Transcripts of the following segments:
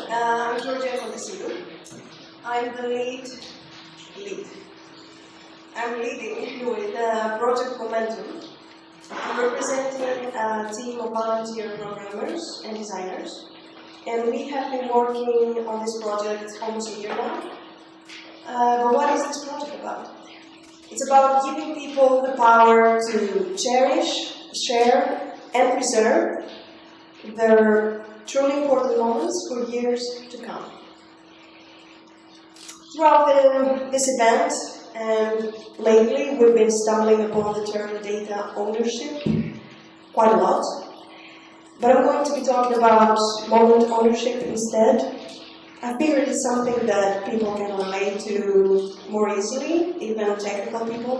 I'm Gεωργία Κοντεσίδου. I'm the lead. I'm leading with Project Momentum, representing a team of volunteer programmers and designers. And we have been working on this project almost a year now. But what is this project about? It's about giving people the power to cherish, share, and preserve their truly important moments for years to come. Throughout this event, and lately we've been stumbling upon the term data ownership quite a lot. But I'm going to be talking about moment ownership instead. I figure it is something that people can relate to more easily, even technical people,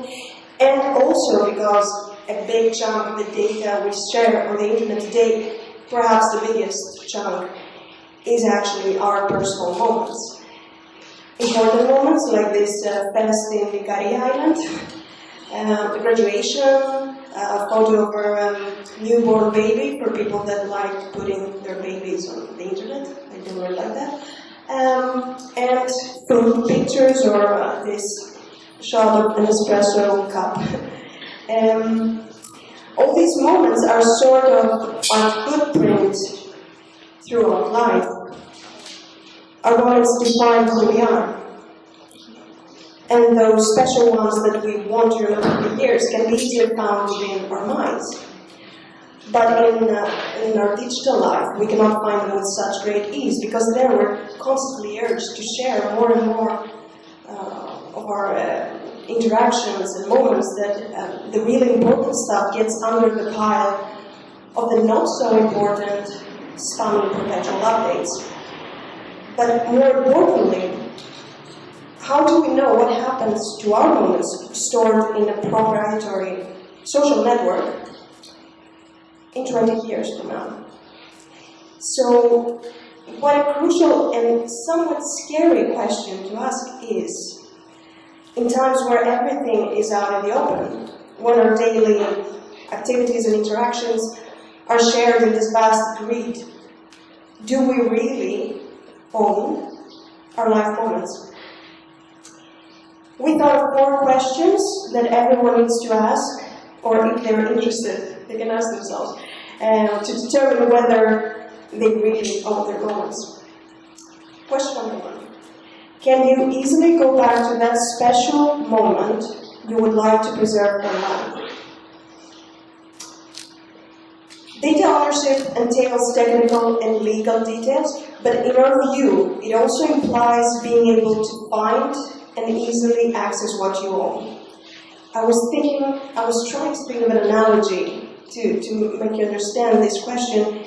and also because a big chunk of the data we share on the internet today, perhaps the biggest chunk, is actually our personal moments. Important moments like this fest in the Caribe Island, the graduation, a photo of a newborn baby for people that like putting their babies on the internet. I don't really like that. And food pictures or this shot of an espresso cup. All these moments are sort of our footprint throughout life. Our moments define who we are. And those special ones that we want to remember for years can be easily found within our minds. But in our digital life, we cannot find them with such great ease because there we're constantly urged to share more and more of our interactions and moments that the really important stuff gets under the pile of the not so important spamming perpetual updates. But more importantly, how do we know what happens to our moments stored in a proprietary social network in 20 years from now? So, what a crucial and somewhat scary question to ask is, in times where everything is out in the open, when our daily activities and interactions are shared in this vast grid, do we really own our life moments? We thought of 4 questions that everyone needs to ask, or if they're interested, they can ask themselves, to determine whether they really own their moments. Question number 1. Can you easily go back to that special moment you would like to preserve from life? Data ownership entails technical and legal details, but in our view, it also implies being able to find and easily access what you own. I was trying to think of an analogy to make you understand this question.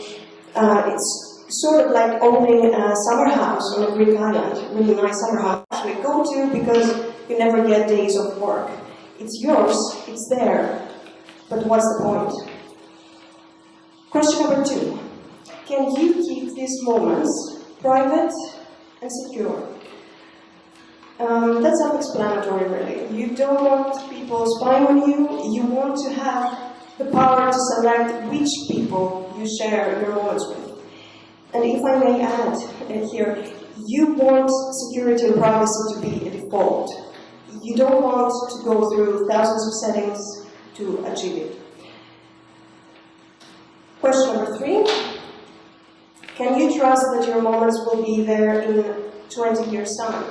It's sort of like owning a summer house on a Greek island, really nice summer house. You go to because you never get days of work. It's yours, it's there, but what's the point? Question number 2. Can you keep these moments private and secure? That's self-explanatory, really. You don't want people spying on you. You want to have the power to select which people you share your moments with. And if I may add here, you want security and privacy to be a default. You don't want to go through thousands of settings to achieve it. Question number 3. Can you trust that your moments will be there in 20 years' time?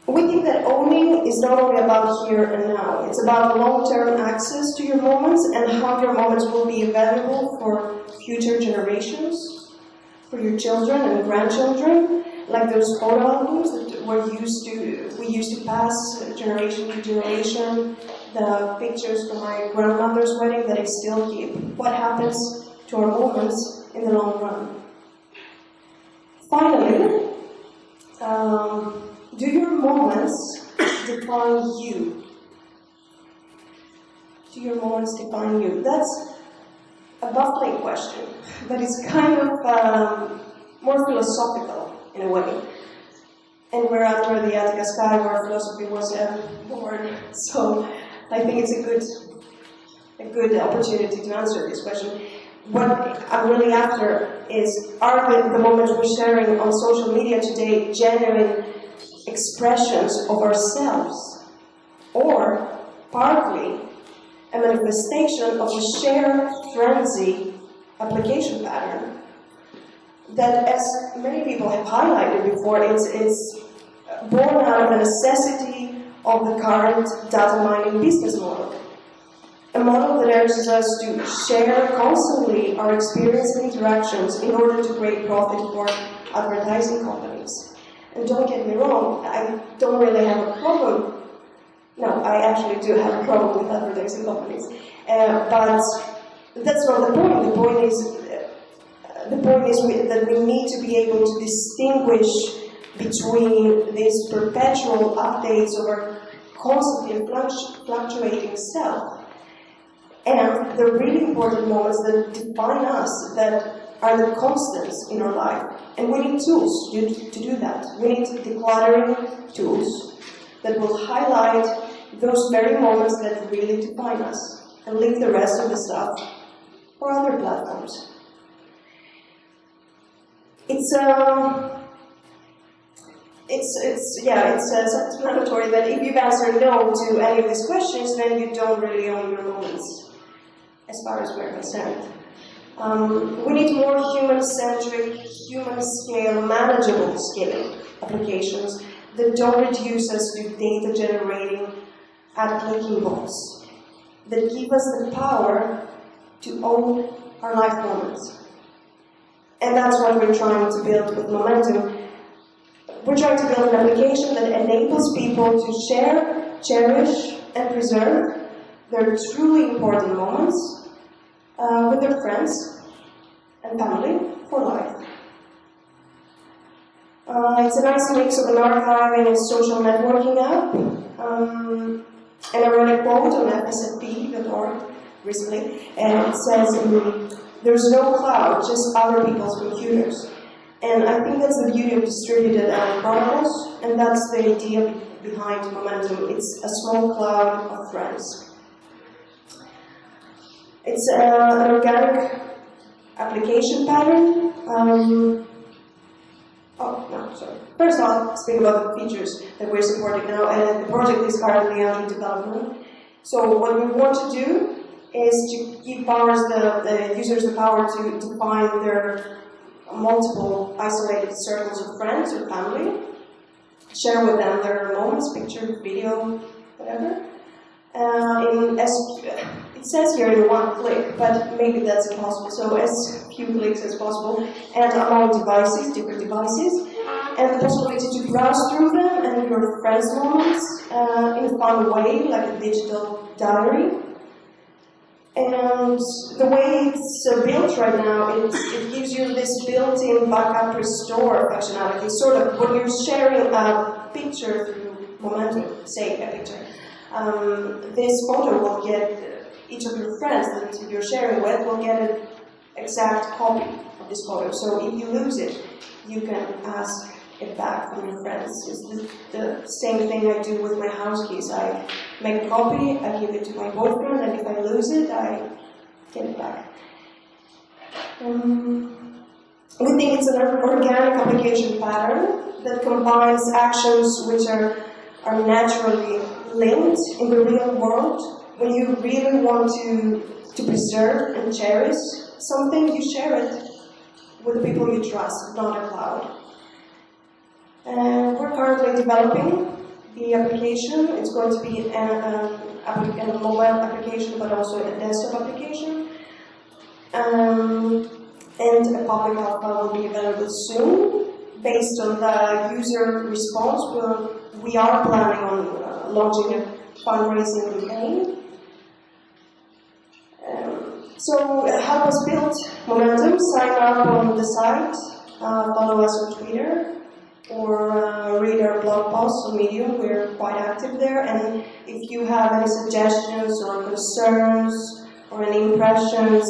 We think that owning is not only about here and now. It's about long-term access to your moments and how your moments will be available for future generations, for your children and grandchildren, like those photo albums that we used to pass generation to generation, the pictures from my grandmother's wedding that I still keep. What happens to our moments in the long run? Finally, do your moments define you? Do your moments define you? That's a baffling question, but it's kind of more philosophical in a way. And we're under the Attica sky where philosophy was born, so I think it's a good opportunity to answer this question. what I'm really after is, are the moments we're sharing on social media today genuine expressions of ourselves, or partly a manifestation of a shared frenzy application pattern that, as many people have highlighted before, it's born out of the necessity of the current data mining business model. A model that urges us to share constantly our experience and interactions in order to create profit for advertising companies. And don't get me wrong, I don't really have a problem. No, I actually do have a problem with advertising companies. But that's not the point. The point is that we need to be able to distinguish between these perpetual updates of our constantly fluctuating self and the really important moments that define us, that are the constants in our life. And we need tools to do that. We need decluttering tools that will highlight those very moments that really define us and leave the rest of the stuff for other platforms. It's self-explanatory that if you've answered no to any of these questions, then you don't really own your moments, as far as we're concerned. We need more human-centric, human-scale, manageable scaling applications that don't reduce us to data-generating ad-clicking bots, that give us the power to own our life moments. And that's what we're trying to build with Momentum. We're trying to build an application that enables people to share, cherish, and preserve their truly important moments with their friends and family for life. It's a nice mix of an archiving and social networking app. And I read a quote on fsfp.org recently, and it says, there's no cloud, just other people's computers. And I think that's the beauty of distributed protocols, and that's the idea behind Momentum. It's a small cloud of friends. It's an organic application pattern. First I'll speak about the features that we're supporting now, and the project is currently under development. So what we want to do is to give the users the power to define their multiple isolated circles of friends or family, share with them their moments, picture, video, whatever. It says here in one click, but maybe that's impossible, so as few clicks as possible, and among devices, different devices, and the possibility to browse through them and your friends' moments in a fun way, like a digital diary. And the way it's built right now, it gives you this built-in backup restore functionality. Sort of when you're sharing a picture through Momentum, say a picture, this photo will get, each of your friends that you're sharing with will get an exact copy of this photo. So if you lose it, you can ask it back from your friends. It's the same thing I do with my house keys. I make a copy, I give it to my boyfriend, and if I lose it, I get it back. We think it's an organic application pattern that combines actions which are naturally linked in the real world. When you really want to preserve and cherish something, you share it with the people you trust, not a cloud. We're currently developing the application. It's going to be a mobile application, but also a desktop application. And a public alpha will be available soon. Based on the user response, we are planning on launching a fundraising campaign. So help us build Momentum. Sign up on the site, follow us on Twitter, or read our blog posts on Medium. We're quite active there. And if you have any suggestions or concerns or any impressions,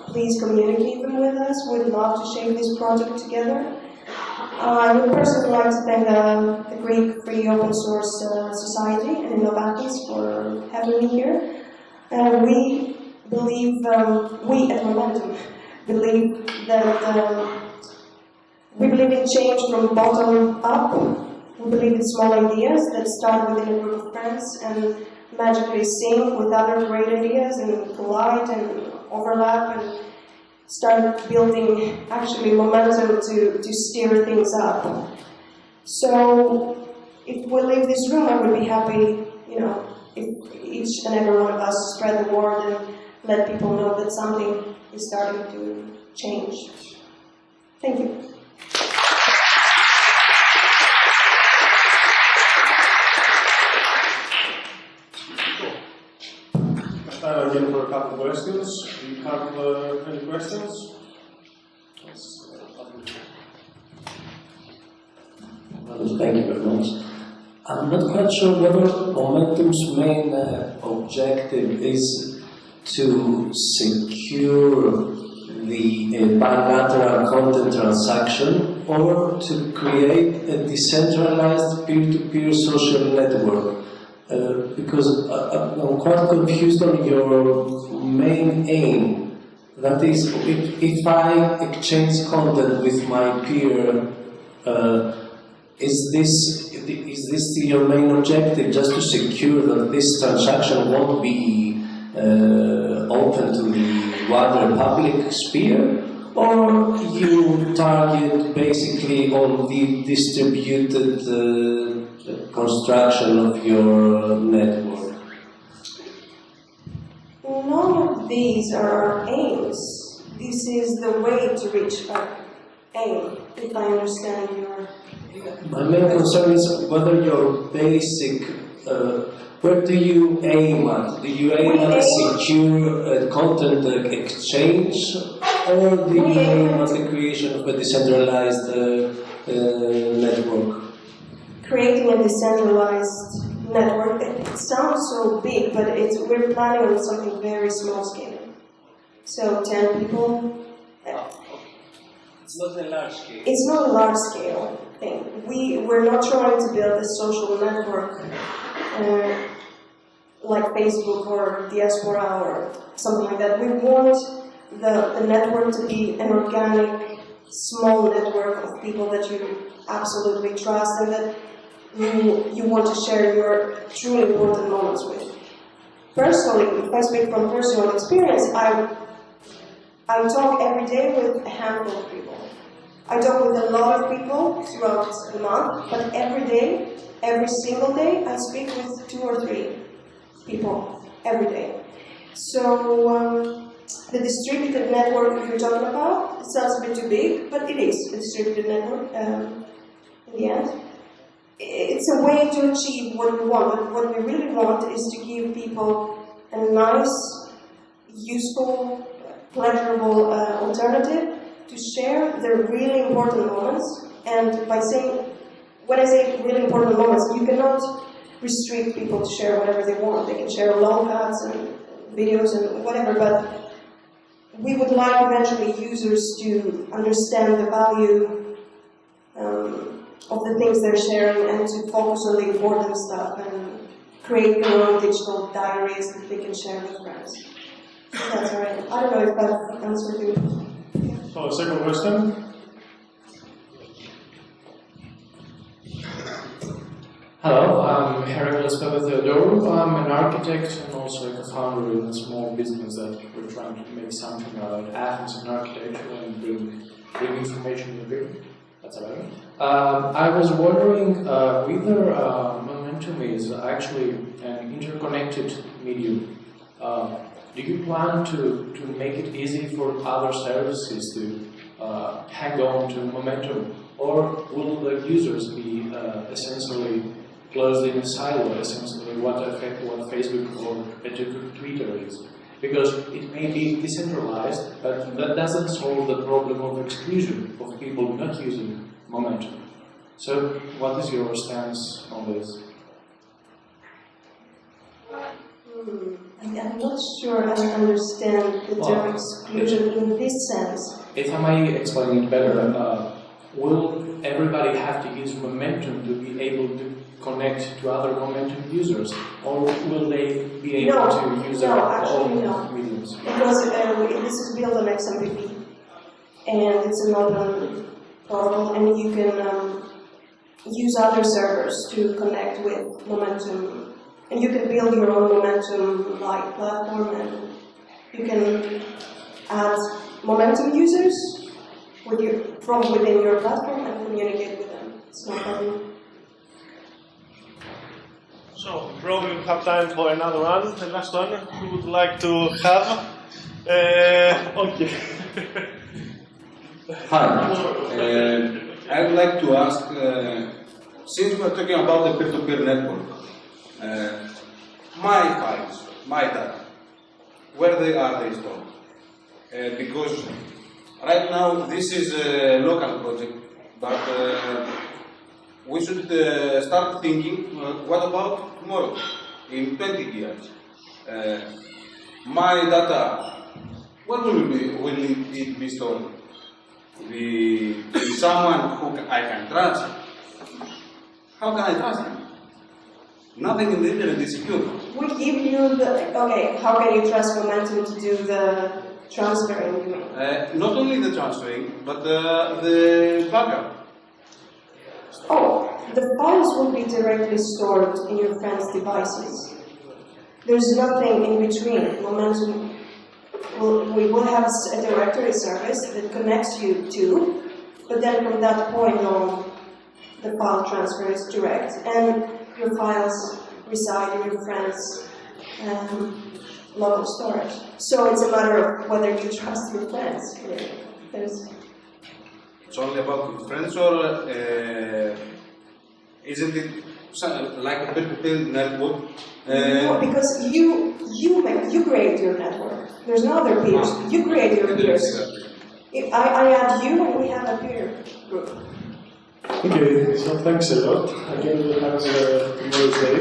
please communicate them with us. We'd love to shape this project together. I would personally like to thank the Greek Free Open Source Society and Innovatis for having me here. believe, we at Momentum believe that we believe in change from bottom up. We believe in small ideas that start within a group of friends and magically sync with other great ideas and collide and overlap and start building actually momentum to steer things up. So if we leave this room, I would be happy, if each and every one of us spread the word and let people know that something is starting to change. Thank you. Again for a couple of questions. Do you have any questions? Thank you very much. I'm not quite sure whether Momentum's main objective is to secure the bilateral content transaction or to create a decentralized peer-to-peer social network. Because I'm quite confused on your main aim. That is, if I exchange content with my peer, is this your main objective, just to secure that this transaction won't be open to the wider public sphere? Or you target basically on the distributed construction of your network? None of these are our aims. This is the way to reach our aim, if I understand your... My main concern is whether your basic... where do you aim at? Do you aim at a secure content exchange, or do you aim at the creation of a decentralized network? Creating a decentralized network, it sounds so big, but we're planning on something very small scale. So 10 people. It's not a large scale. It's not a large scale thing. We're not trying to build a social network like Facebook or Diaspora or something like that. We want the network to be an organic, small network of people that you absolutely trust and that you want to share your truly important moments with. Personally, if I speak from personal experience, I talk every day with a handful of people. I talk with a lot of people throughout the month, but every day, every single day, I speak with 2 or 3 people every day. So the distributed network you're talking about, it sounds a bit too big, but it is a distributed network in the end. It's a way to achieve what we want, but what we really want is to give people a nice, useful, pleasurable alternative to share their really important moments. And by saying, when I say really important moments, you cannot restrict people to share whatever they want. They can share long cuts and videos and whatever, but we would like eventually users to understand the value of the things they're sharing and to focus on the important stuff and create their own digital diaries that they can share with friends. So that's all right. I don't know if that answered you. So, second question. Hello, I'm Heracles Papatheodorou. I'm an architect and also a founder in a small business that we're trying to make something about Athens and architecture and bring information to people. That's all right. I was wondering whether Momentum is actually an interconnected medium. Do you plan to make it easy for other services to hang on to Momentum, or will the users be essentially closed in a silo, essentially what Facebook or Twitter is? Because it may be decentralized, but that doesn't solve the problem of exclusion of people not using Momentum. So, what is your stance on this? I'm not sure I understand the term exclusion in this sense. If I may explain it better, will everybody have to use Momentum to be able to connect to other Momentum users, or will they be able to use their own mediums? Because this is built on XMPP, and it's an open protocol, and you can use other servers to connect with Momentum, and you can build your own Momentum-like platform, and you can add Momentum users from within your platform and communicate with them. It's no problem. So, probably we have time for another one, the last one. Who would like to have? Okay. Hi. I would like to ask, since we're talking about the peer-to-peer network, my files, my data, where are they stored? Because right now this is a local project, but we should start thinking, what about tomorrow, in 20 years? My data, where will it be stored? Someone who I can trust? How can I trust him? Nothing in the internet is secure. We give you the, okay, how can you trust Momentum to do the transferring, you mean? Not only the transferring, but the backup. Oh, the files will be directly stored in your friend's devices. There's nothing in between. Momentum, we will have a directory service that connects you to, but then from that point on, the file transfer is direct, and your files reside in your friend's local storage. So it's a matter of whether you trust your friends. It's only about friends, or isn't it like a peer-to-peer network? No, because you create your network. There's no other peers. You create your peers. If I add you, and we have a peer group. Okay, so thanks a lot. Again, we'll have tomorrow's day.